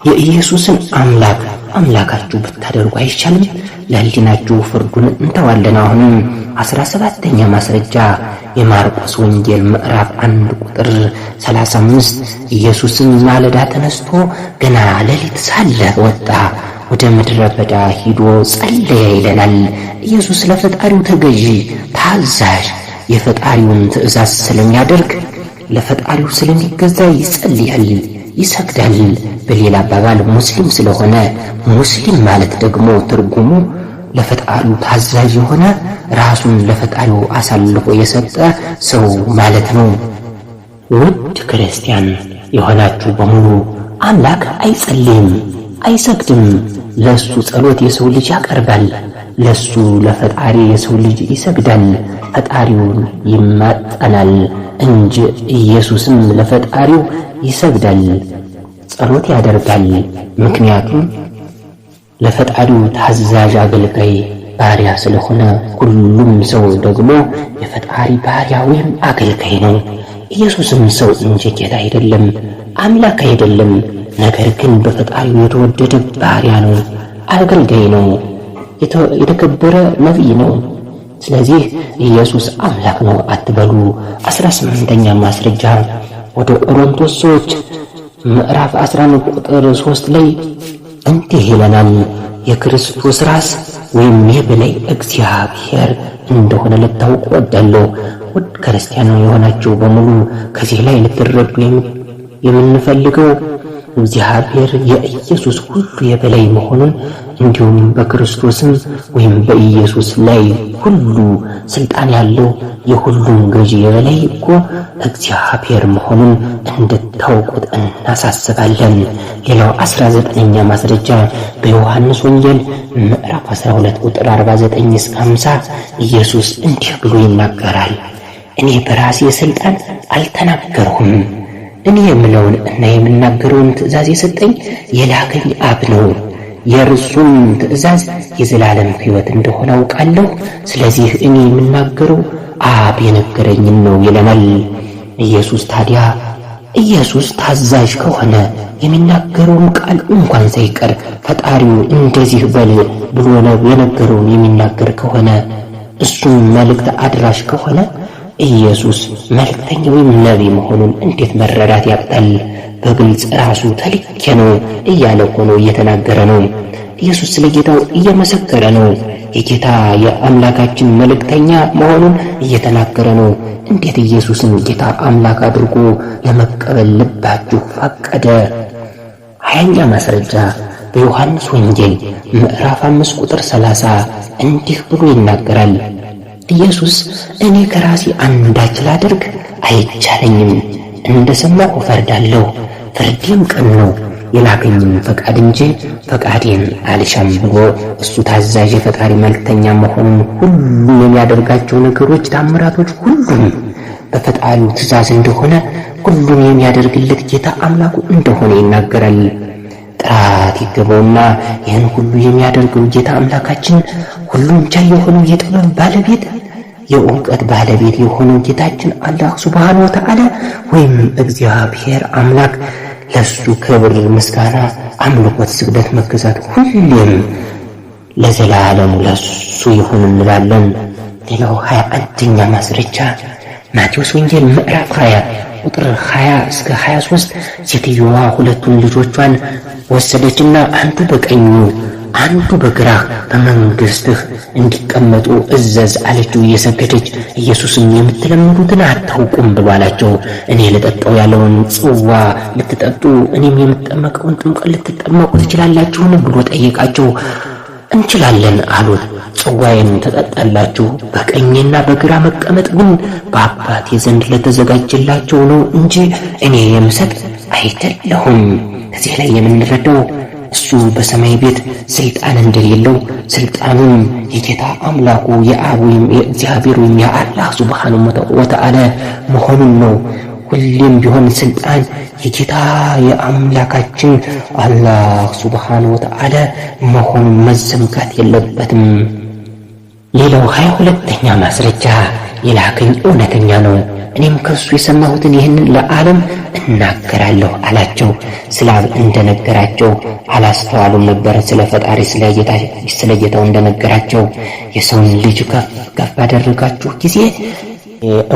A: የኢየሱስን አምላክ አምላካችሁ ብታደርጉ አይቻልም? ለሕሊናችሁ ፍርዱን እንተዋለን። አሁንም 17ኛ ማስረጃ የማርቆስ ወንጌል ምዕራፍ 1 ቁጥር 35 ኢየሱስም ማለዳ ተነስቶ ገና ሌሊት ሳለ ወጣ፣ ወደ ምድረ በዳ ሂዶ ጸለየ ይለናል። ኢየሱስ ለፈጣሪው ተገዢ ታዛዥ፣ የፈጣሪውን ትእዛዝ ስለሚያደርግ ለፈጣሪው ስለሚገዛ ይጸልያል፣ ይሰግዳል። በሌላ አባባል ሙስሊም ስለሆነ ሙስሊም ማለት ደግሞ ትርጉሙ ለፈጣሪው ታዛዥ የሆነ ራሱን ለፈጣሪው አሳልፎ የሰጠ ሰው ማለት ነው። ውድ ክርስቲያን የሆናችሁ በሙሉ አምላክ አይጸልይም፣ አይሰግድም። ለሱ ጸሎት የሰው ልጅ ያቀርባል። ለሱ ለፈጣሪ የሰው ልጅ ይሰግዳል፣ ፈጣሪውን ይማጠናል እንጂ ኢየሱስም ለፈጣሪው ይሰግዳል፣ ጸሎት ያደርጋል። ምክንያቱም ለፈጣሪው ታዛዥ አገልጋይ ባሪያ ስለሆነ፣ ሁሉም ሰው ደግሞ የፈጣሪ ባሪያ ወይም አገልጋይ ነው። ኢየሱስም ሰው እንጂ ጌታ አይደለም፣ አምላክ አይደለም። ነገር ግን በፈጣሪው የተወደደ ባሪያ ነው፣ አገልጋይ ነው፣ የተከበረ ነቢይ ነው። ስለዚህ ኢየሱስ አምላክ ነው አትበሉ። 18ኛ ማስረጃ ወደ ቆሮንቶስ ሰዎች ምዕራፍ 11 ቁጥር 3 ላይ እንዲህ ይለናል፣ የክርስቶስ ራስ ወይም የበላይ እግዚአብሔር እንደሆነ ልታውቁ እወዳለሁ። ውድ ክርስቲያን የሆናችሁ በሙሉ ከዚህ ላይ ልትረዱ የምንፈልገው እግዚአብሔር የኢየሱስ ሁሉ የበላይ መሆኑን እንዲሁም በክርስቶስም ወይም በኢየሱስ ላይ ሁሉ ስልጣን ያለው የሁሉም ገዢ የበላይ እኮ እግዚአብሔር መሆኑን እንድታውቁት እናሳስባለን። ሌላው 19ኛ ማስረጃ በዮሐንስ ወንጌል ምዕራፍ 12 ቁጥር 49 እስከ 50 ኢየሱስ እንዲህ ብሎ ይናገራል፣ እኔ በራሴ ስልጣን አልተናገርሁም፣ እኔ የምለውን እና የምናገረውን ትእዛዝ የሰጠኝ የላከኝ አብ ነው። የእርሱም ትእዛዝ የዘላለም ሕይወት እንደሆነ አውቃለሁ። ስለዚህ እኔ የምናገረው አብ የነገረኝን ነው ይለናል። ኢየሱስ ታዛዥ ከሆነ የሚናገረውን ቃል እንኳን ሳይቀር ፈጣሪው እንደዚህ በል ብሎ የነገረውን የሚናገር ከሆነ እሱም መልእክት አድራሽ ከሆነ ኢየሱስ መልእክተኛ ወይም ነቢይ መሆኑን እንዴት መረዳት ያቅታል? በግልጽ ራሱ ተልኬ ነው እያለ ሆኖ እየተናገረ ነው። ኢየሱስ ስለ ጌታው እየመሰከረ ነው። የጌታ የአምላካችን መልእክተኛ መሆኑን እየተናገረ ነው። እንዴት ኢየሱስን ጌታ አምላክ አድርጎ ለመቀበል ልባችሁ ፈቀደ? 20ኛ ማስረጃ በዮሐንስ ወንጌል ምዕራፍ 5 ቁጥር 30 እንዲህ ብሎ ይናገራል፣ ኢየሱስ እኔ ከራሴ አንዳች ላደርግ አይቻለኝም፣ እንደሰማሁ እፈርዳለሁ፣ ፍርዴም ቅን ነው፣ የላከኝም ፈቃድ እንጂ ፈቃዴን አልሻም ብሎ እሱ ታዛዥ የፈጣሪ መልእክተኛ መሆኑን ሁሉ የሚያደርጋቸው ነገሮች ታምራቶች ሁሉም በፈጣሪው ትእዛዝ እንደሆነ ሁሉም የሚያደርግለት ጌታ አምላኩ እንደሆነ ይናገራል። ጥራት ይገባውና ይህን ሁሉ የሚያደርገው ጌታ አምላካችን ሁሉም ቻይ የሆነው የጥበብ ባለቤት የእውቀት ባለቤት የሆነው ጌታችን አላህ ሱብሓነሁ ወተዓላ ወይም እግዚአብሔር አምላክ ለሱ ክብር፣ ምስጋና፣ አምልኮት፣ ስግደት፣ መገዛት ሁሌም ለዘላለሙ ለሱ ይሁን እንላለን። ሌላው 21ኛ ማስረጃ ማቴዎስ ወንጌል ምዕራፍ 20 ቁጥር 20 እስከ 23 ሴትዮዋ ሁለቱን ልጆቿን ወሰደችና አንዱ በቀኙ አንዱ በግራህ በመንግስትህ እንዲቀመጡ እዘዝ አለችው እየሰገደች። ኢየሱስም የምትለምኑትን አታውቁም ብሎ አላቸው። እኔ ልጠጣው ያለውን ጽዋ ልትጠጡ እኔም የምጠመቀውን ጥምቀት ልትጠመቁ ትችላላችሁን ብሎ ጠየቃቸው። እንችላለን አሉት። ጽዋዬን ትጠጣላችሁ፣ በቀኝና በግራ መቀመጥ ግን በአባቴ ዘንድ ለተዘጋጀላቸው ነው እንጂ እኔ የምሰጥ አይደለሁም። ከዚህ ላይ የምንረዳው እሱ በሰማይ ቤት ስልጣን እንደሌለው፣ ስልጣኑም የጌታ አምላኩ የአብ ወይም የእግዚአብሔር ወይም የአላህ ሱብሓነሁ ወተዓላ መሆኑን ነው። ሁሌም ቢሆን ስልጣን የጌታ የአምላካችን አላህ ሱብሓነሁ ወተዓላ መሆኑን መዘንጋት የለበትም። ሌላው 22ኛ ማስረጃ የላከኝ እውነተኛ ነው፣ እኔም ከሱ የሰማሁትን ይህንን ለዓለም እናገራለሁ አላቸው። ስለ አብ እንደነገራቸው አላስተዋሉም ነበር። ስለ ፈጣሪ ስለ ጌታው እንደነገራቸው የሰውን ልጅ ከፍ ከፍ ባደረጋችሁ ጊዜ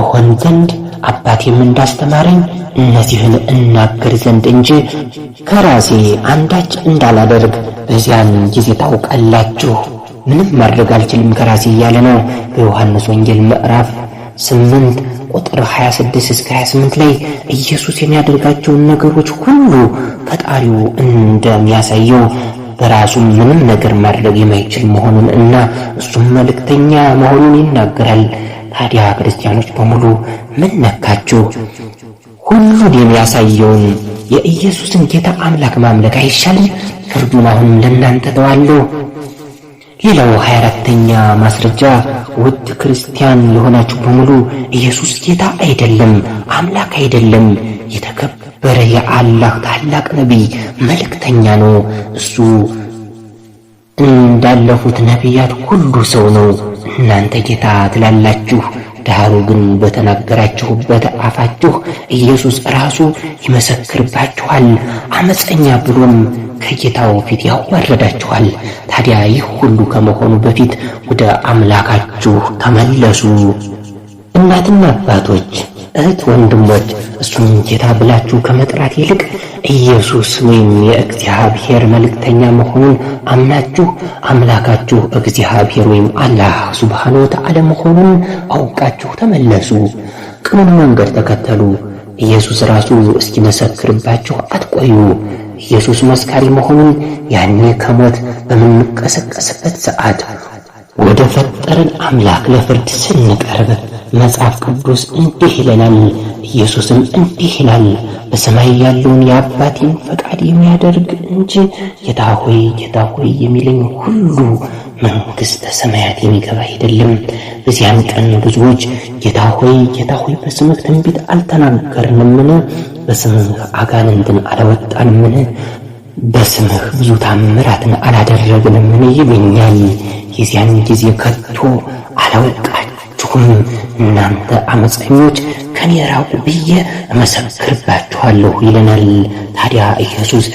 A: እሆን ዘንድ አባቴም እንዳስተማረኝ እነዚህን እናገር ዘንድ እንጂ ከራሴ አንዳች እንዳላደርግ በዚያን ጊዜ ታውቃላችሁ። ምንም ማድረግ አልችልም ከራሴ እያለ ነው። በዮሐንስ ወንጌል ምዕራፍ 8 ቁጥር 26 እስከ 28 ላይ ኢየሱስ የሚያደርጋቸውን ነገሮች ሁሉ ፈጣሪው እንደሚያሳየው በራሱ ምንም ነገር ማድረግ የማይችል መሆኑን እና እሱም መልእክተኛ መሆኑን ይናገራል። ታዲያ ክርስቲያኖች በሙሉ ምን ነካችሁ? ሁሉን የሚያሳየውን የኢየሱስን ጌታ አምላክ ማምለክ አይሻልም? ፍርዱን አሁንም ለእናንተ ተዋለሁ። ሌላው 24ኛ ማስረጃ ውድ ክርስቲያን የሆናችሁ በሙሉ ኢየሱስ ጌታ አይደለም፣ አምላክ አይደለም፣ የተከበረ የአላህ ታላቅ ነቢይ መልእክተኛ ነው። እሱ እንዳለፉት ነቢያት ሁሉ ሰው ነው። እናንተ ጌታ ትላላችሁ፣ ዳሩ ግን በተናገራችሁበት አፋችሁ ኢየሱስ ራሱ ይመሰክርባችኋል፣ አመፀኛ ብሎም ከጌታው ፊት ያዋረዳችኋል። ታዲያ ይህ ሁሉ ከመሆኑ በፊት ወደ አምላካችሁ ተመለሱ። እናትና አባቶች፣ እህት ወንድሞች፣ እሱን ጌታ ብላችሁ ከመጥራት ይልቅ ኢየሱስ ወይም የእግዚአብሔር መልእክተኛ መሆኑን አምናችሁ አምላካችሁ እግዚአብሔር ወይም አላህ ሱብሓነሁ ወተዓላ መሆኑን አውቃችሁ ተመለሱ። ቅኑን መንገድ ተከተሉ። ኢየሱስ ራሱ እስኪመሰክርባችሁ አትቆዩ። ኢየሱስ መስካሪ መሆኑን ያኔ ከሞት በምንቀሰቀስበት ሰዓት ወደ ፈጠረን አምላክ ለፍርድ ስንቀርብ መጽሐፍ ቅዱስ እንዲህ ይለናል፣ ኢየሱስም እንዲህ ይላል፣ በሰማይ ያለውን የአባቴን ፈቃድ የሚያደርግ እንጂ ጌታ ሆይ ጌታ ሆይ የሚለኝ ሁሉ መንግሥተ ሰማያት የሚገባ አይደለም። በዚያን ቀን ብዙዎች ጌታ ሆይ በስምህ ትንቢት አልተናገርንምን? በስምህ አጋንንትን አላወጣንምን? በስምህ ብዙ ታምራትን አላደረግንምን? ይሉኛል። የዚያን ጊዜ ከቶ አላወቃችሁም እናንተ አመፀኞች ከኔ ራቁ ብዬ እመሰክርባችኋለሁ ይለናል። ታዲያ ኢየሱስ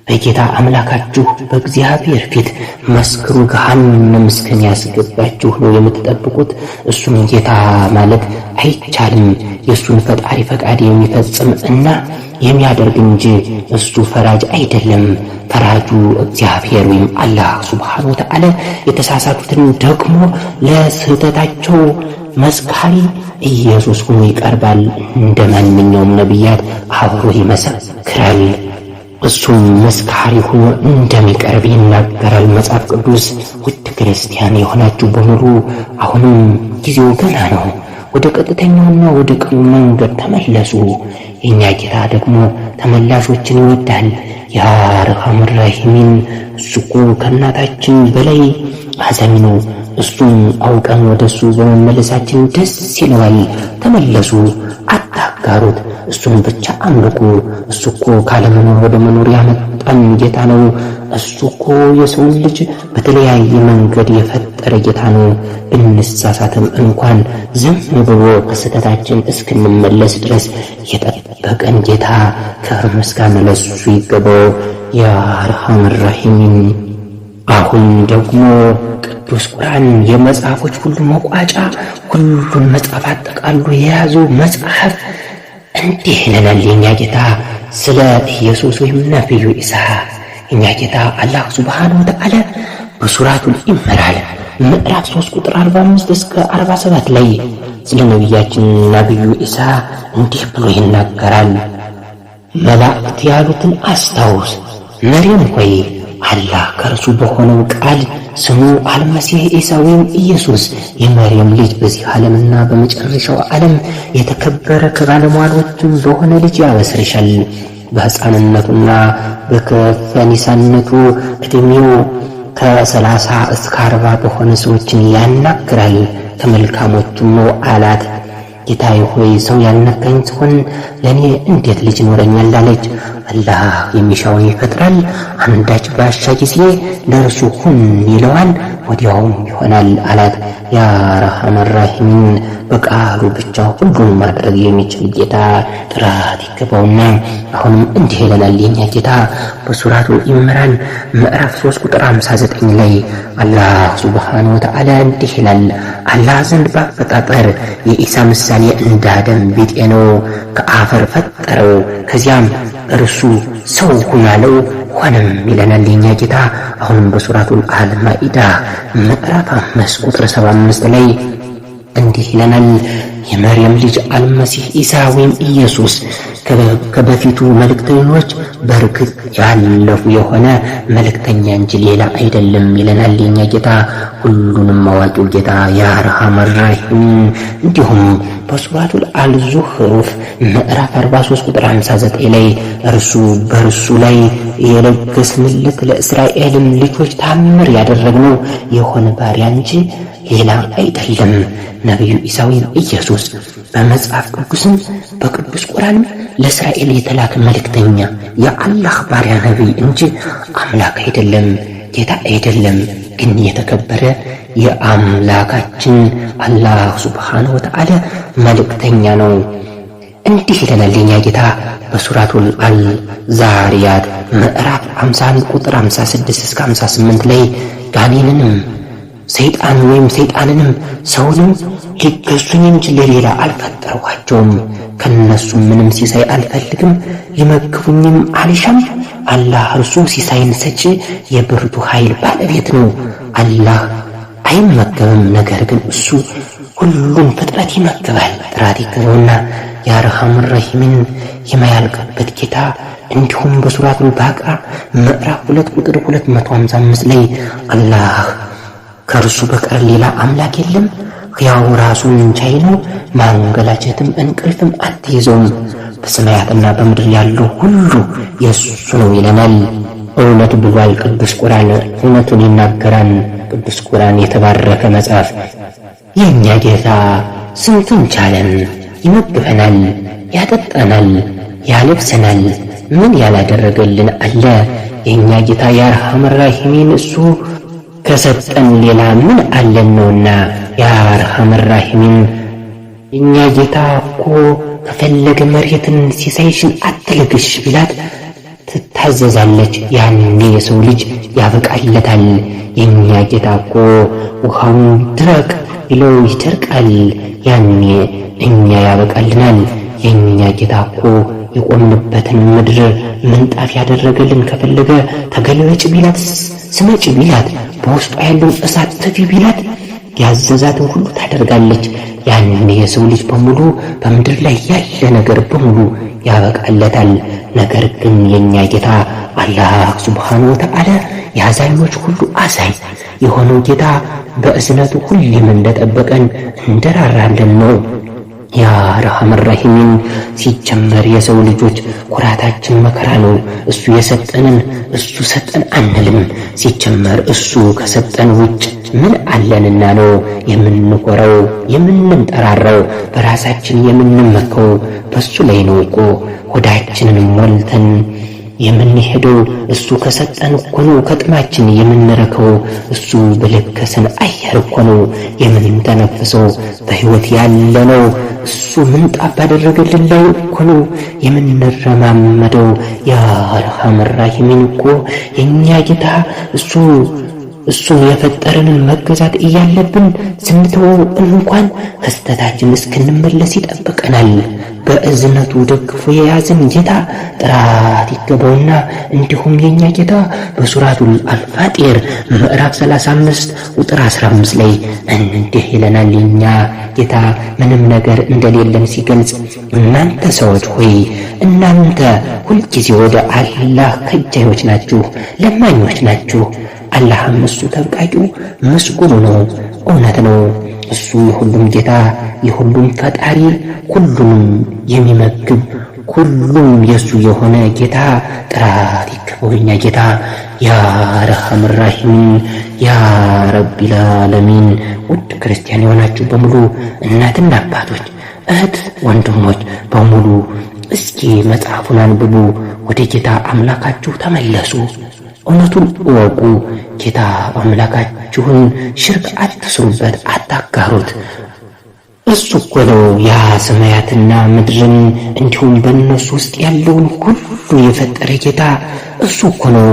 A: በጌታ አምላካችሁ በእግዚአብሔር ፊት መስክሩ፣ ገሃነም እስከሚያስገባችሁ ነው የምትጠብቁት። እሱን ጌታ ማለት አይቻልም። የእሱን ፈጣሪ ፈቃድ የሚፈጽም እና የሚያደርግ እንጂ እሱ ፈራጅ አይደለም። ፈራጁ እግዚአብሔር ወይም አላህ ሱብሓነሁ ወተዓላ የተሳሳቱትን ደግሞ ለስህተታቸው መስካሪ ኢየሱስ ሆኖ ይቀርባል። እንደ ማንኛውም ነቢያት አብሮ ይመሰክራል። እሱም መስካሪ ሆኖ እንደሚቀርብ ይናገራል መጽሐፍ ቅዱስ። ውድ ክርስቲያን የሆናችሁ በሙሉ አሁንም ጊዜው ገና ነው። ወደ ቀጥተኛውና ወደ ቅኑ መንገድ ተመለሱ። የእኛ ጌታ ደግሞ ተመላሾችን ይወዳል። ያ አርሐሙ ራሒሚን፣ እሱ እኮ ከእናታችን በላይ አዛኝ ነው። እሱን አውቀን ወደሱ በመመለሳችን ደስ ይለዋል። ተመለሱ፣ አታጋሩት፣ እሱን ብቻ አምልኩ። እሱ እኮ ካለመኖር ወደ መኖር ያመጣን ጌታ ነው። እሱ እኮ የሰውን ልጅ በተለያየ መንገድ የፈጠረ ጌታ ነው። ብንሳሳትም እንኳን ዝም ብሎ ከስህተታችን እስክንመለስ ድረስ የጠበቀን ጌታ ክብር ምስጋና ለሱ ይገባው። ያ አርሐመ ራሒሚን። አሁን ደግሞ ቅዱስ ቁርአን የመጽሐፎች ሁሉ መቋጫ፣ ሁሉን መጽሐፍ አጠቃሉ የያዙ መጽሐፍ እንዲህ ይለናል የኛ ጌታ ስለ ኢየሱስ ወይም ነቢዩ ኢሳ። የኛ ጌታ አላህ ሱብሓነሁ ወተዓላ በሱራቱል ኢምራን ምዕራፍ 3 ቁጥር 45 እስከ 47 ላይ ስለ ነቢያችን ነቢዩ ኢሳ እንዲህ ብሎ ይናገራል። መላእክት ያሉትን አስታውስ፣ መርየም ሆይ አላህ ከእርሱ በሆነው ቃል ስሙ አልመሲህ ኢሳ ወይም ኢየሱስ የመርየም ልጅ በዚህ ዓለምና በመጨረሻው ዓለም የተከበረ ከባለሟሎችም በሆነ ልጅ ያበስርሻል። በሕፃንነቱና በከፈኒሳነቱ ዕድሜው ከ30 እስከ 40 በሆነ ሰዎችን ያናግራል። ከመልካሞቹም ነው አላት። ጌታዬ ሆይ ሰው ያልነካኝ ሲሆን ለእኔ እንዴት ልጅ ኖረኛል አለች። አላህ የሚሻውን ይፈጥራል። አንዳች ባሻ ጊዜ ለእርሱ ሁን ይለዋል፣ ወዲያውም ይሆናል አላት። ያ አርሐመ ራሒሚን በቃሉ ብቻ ሁሉን ማድረግ የሚችል ጌታ ጥራት ይገባውና አሁንም እንዲህ ይለናል የኛ ጌታ በሱራቱ ኢምራን ምዕራፍ 3 ቁጥር 59 ላይ አላህ ሱብሓነሁ ወተዓላ እንዲህ ይላል። አላህ ዘንድ በአፈጣጠር የኢሳ ምሳሌ እንደ አደም ቢጤ ነው። ከአፈር ፈጠረው፣ ከዚያም እርሱ ሰው ሁን አለው፣ ሆነም ይለናል የኛ ጌታ አሁንም በሱራቱል አልማኢዳ ምዕራፍ 5 ቁጥር 75 ላይ እንዲህ ይለናል። የመርየም ልጅ አልመሲህ ኢሳ ወይም ኢየሱስ ከበፊቱ መልእክተኞች በርግጥ ያለፉ የሆነ መልእክተኛ እንጂ ሌላ አይደለም ይለናል የኛ ጌታ ሁሉንም አዋቂው ጌታ ያ አርሐመ ራሒም። እንዲሁም በሱራቱል አልዙኽሩፍ ምዕራፍ 43 ቁጥር 59 ላይ በእርሱ ላይ የለገስንለት ለእስራኤልም ልጆች ታምር ያደረግነው የሆነ ባሪያ እንጂ ሌላ አይደለም ነቢዩ ኢሳ ወይም ኢየሱስ በመጽሐፍ ቅዱስም በቅዱስ ቁርአንም ለእስራኤል የተላከ መልእክተኛ የአላህ ባሪያ ነቢይ እንጂ አምላክ አይደለም፣ ጌታ አይደለም። ግን የተከበረ የአምላካችን አላህ ሱብሓነሁ ወተዓላ መልእክተኛ ነው። እንዲህ ይለናል የኛ ጌታ በሱራቱል አልዛሪያት ምዕራፍ 51 ቁጥር 56 እስከ 58 ላይ ጋኔንንም ሰይጣንንም ሰውንም ሊገዙኝ እንጂ ለሌላ አልፈጠርኋቸውም። ከነሱ ምንም ሲሳይ አልፈልግም፣ ሊመግቡኝም አልሻም። አላህ እርሱ ሲሳይን ሰጪ የብርቱ ኃይል ባለቤት ነው። አላህ አይመገብም፣ ነገር ግን እሱ ሁሉን ፍጥረት ይመግባል። ጥራት ይገባውና የአርሐመ ራሒምን የማያልቅበት ጌታ እንዲሁም በሱራቱል ባቀራ ምዕራፍ 2 ቁጥር 255 ላይ አላህ ከእርሱ በቀር ሌላ አምላክ የለም፣ ሕያው ራሱን ቻይ ነው፣ ማንገላቸትም እንቅልፍም አትይዘውም፣ በሰማያትና በምድር ያለው ሁሉ የእሱ ነው ይለናል። እውነት ብሏል ቅዱስ ቁርአን፣ እውነቱን ይናገራል ቅዱስ ቁርአን የተባረከ መጽሐፍ። የእኛ ጌታ ስንቱን ቻለን፣ ይመግበናል፣ ያጠጣናል፣ ያለብሰናል። ምን ያላደረገልን አለ? የእኛ ጌታ የአርሐመ ራሒሚን እሱ ከሰጠን ሌላ ምን አለን ነውና ያ አርሐመ ራሒሚን። የኛ ጌታ እኮ ከፈለገ መሬትን ሲሳይሽን አትልግሽ ቢላት ትታዘዛለች። ያኔ የሰው ልጅ ያበቃለታል። የኛ ጌታ እኮ ውሃውን ድረቅ ቢለው ይደርቃል። ያኔ እኛ ያበቃልናል። የኛ ጌታ እኮ የቆምንበትን ምድር ምንጣፍ ያደረገልን ከፈለገ ተገልበጭ ቢላት ስመጭ ቢላት በውስጡ ያለውን እሳት ትፊ ቢላት ያዘዛትን ሁሉ ታደርጋለች። ያን የሰው ልጅ በሙሉ በምድር ላይ ያለ ነገር በሙሉ ያበቃለታል። ነገር ግን የኛ ጌታ አላህ ሱብሓነሁ ወተዓላ የአዛኞች ሁሉ አዛኝ የሆነው ጌታ በእዝነቱ ሁሌም እንደጠበቀን እንደራራለን ነው። ያ ረሐመን ረሂምን። ሲጀመር የሰው ልጆች ኩራታችን መከራ ነው። እሱ የሰጠንን እሱ ሰጠን አንልም። ሲጀመር እሱ ከሰጠን ውጭ ምን አለንና ነው የምንኮረው የምንጠራራው? በራሳችን የምንመከው በሱ ላይ ነው እኮ ሆዳችንን ሞልተን የምንሄደው። እሱ ከሰጠን እኮ ነው ከጥማችን የምንረከው። እሱ በለከሰን አየር እኮ ነው የምንተነፍሰው። በሕይወት ያለነው እሱ ምንጣፍ ባደረገልን ላይ እኮ ነው የምንረማመደው። ያ አርሐመር ራሒሚን እኮ የእኛ ጌታ እሱን የፈጠረንን መገዛት እያለብን ስንተወው እንኳን ከስተታችን እስክንመለስ ይጠብቀናል። በእዝነቱ ደግፎ የያዘን ጌታ ጥራት ይገባውና እንዲሁም የኛ ጌታ በሱራቱል አልፋጢር ምዕራፍ 35 ቁጥር 15 ላይ እንዲህ ይለናል። የኛ ጌታ ምንም ነገር እንደሌለን ሲገልጽ እናንተ ሰዎች ሆይ እናንተ ሁልጊዜ ወደ አላህ ከጃዮች ናችሁ፣ ለማኞች ናችሁ። አላህም እሱ ተብቃቂው ምስጉኑ ነው። እውነት ነው። እሱ የሁሉም ጌታ የሁሉም ፈጣሪ ሁሉንም የሚመግብ ሁሉም የሱ የሆነ ጌታ ጥራት ይገባው የኛ ጌታ። ያ ረሐመን ረሂም ያ ረቢል ዓለሚን። ውድ ክርስቲያን የሆናችሁ በሙሉ እናትና አባቶች፣ እህት ወንድሞች በሙሉ እስኪ መጽሐፉን አንብቡ። ወደ ጌታ አምላካችሁ ተመለሱ። እውነቱን እወቁ። ጌታ አምላካችሁን ሽርክ አትስሩበት፣ አታጋሩት። እሱ እኮ ነው ያ ሰማያትና ምድርን እንዲሁም በእነሱ ውስጥ ያለውን ሁሉ የፈጠረ ጌታ። እሱ እኮ ነው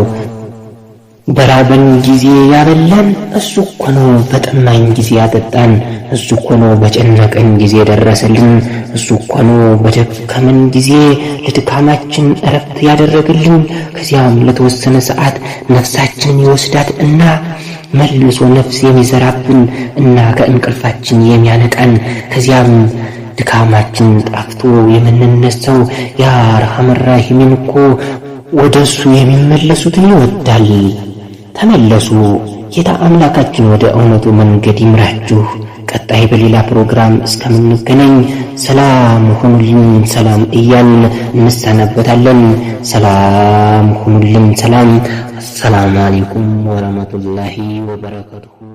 A: በራበን ጊዜ ያበላን። እሱ እኮ ነው በጠማኝ ጊዜ ያጠጣን። እሱ እኮ ነው በጨነቀን ጊዜ ደረሰልን። እሱ እኮ ነው በደከመን ጊዜ ለድካማችን እረፍት ያደረግልን። ከዚያም ለተወሰነ ሰዓት ነፍሳችንን ይወስዳት እና መልሶ ነፍስ የሚዘራብን እና ከእንቅልፋችን የሚያነቃን ከዚያም ድካማችን ጣፍቶ የምንነሳው ያ ረሐመን ረሂምን እኮ ወደ እሱ የሚመለሱትን ይወዳል። ተመለሱ። ጌታ አምላካችን ወደ እውነቱ መንገድ ይምራችሁ። ቀጣይ በሌላ ፕሮግራም እስከምንገናኝ ሰላም ሁኑልን። ሰላም እያልን እንሰናበታለን። ሰላም ሁኑልን። ሰላም። አሰላሙ አለይኩም ወረህመቱላሂ ወበረካቱሁ።